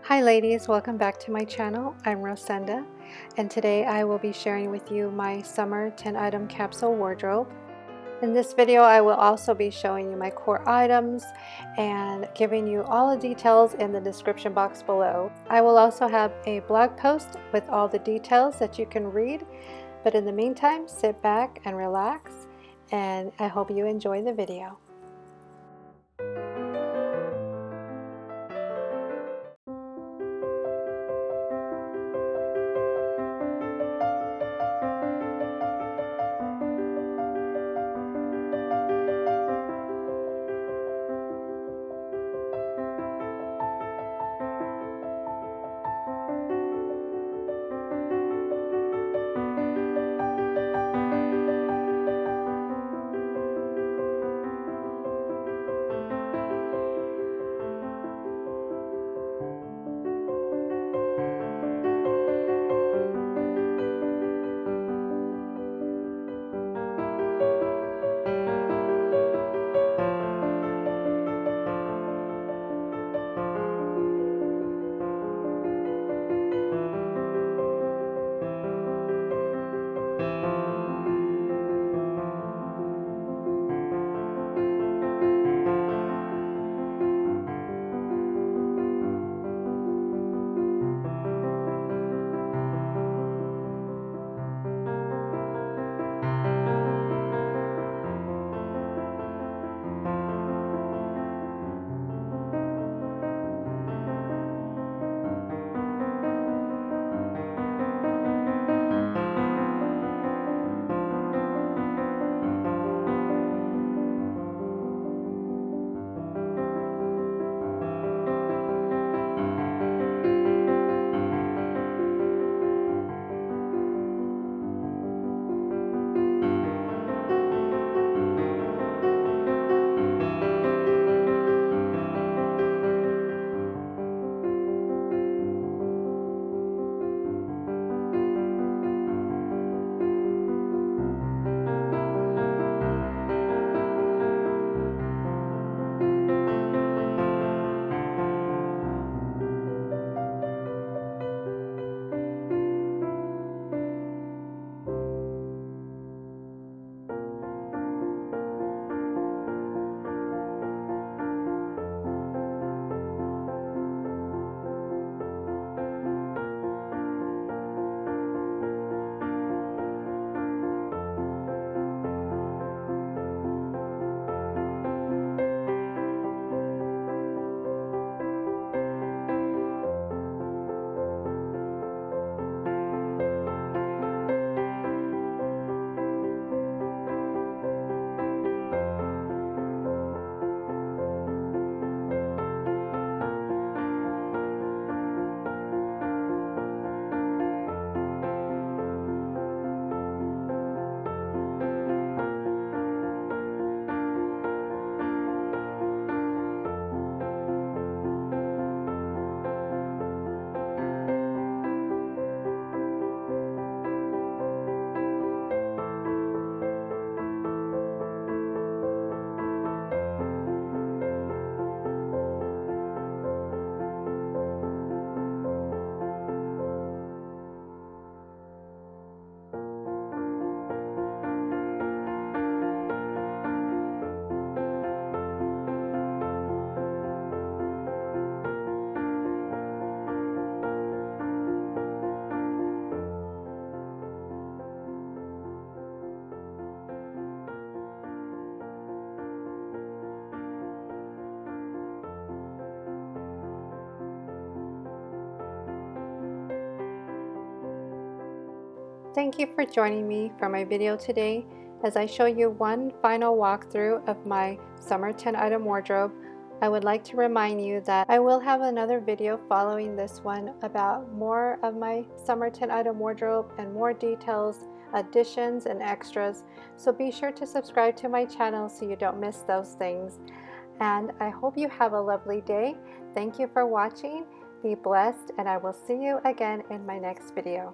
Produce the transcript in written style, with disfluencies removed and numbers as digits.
Hi ladies, welcome back to my channel. I'm Rosenda, and today I will be sharing with you my summer 10 item capsule wardrobe. In this video I will also be showing you my core items and giving you all the details in the description box below. I will also have a blog post with all the details that you can read, but in the meantime sit back and relax, and I hope you enjoy the video. Thank you for joining me for my video today as I show you one final walkthrough of my summer 10 item wardrobe. I would like to remind you that I will have another video following this one about more of my summer 10 item wardrobe and more details, additions, and extras. So be sure to subscribe to my channel so you don't miss those things. And I hope you have a lovely day. Thank you for watching. Be blessed, and I will see you again in my next video.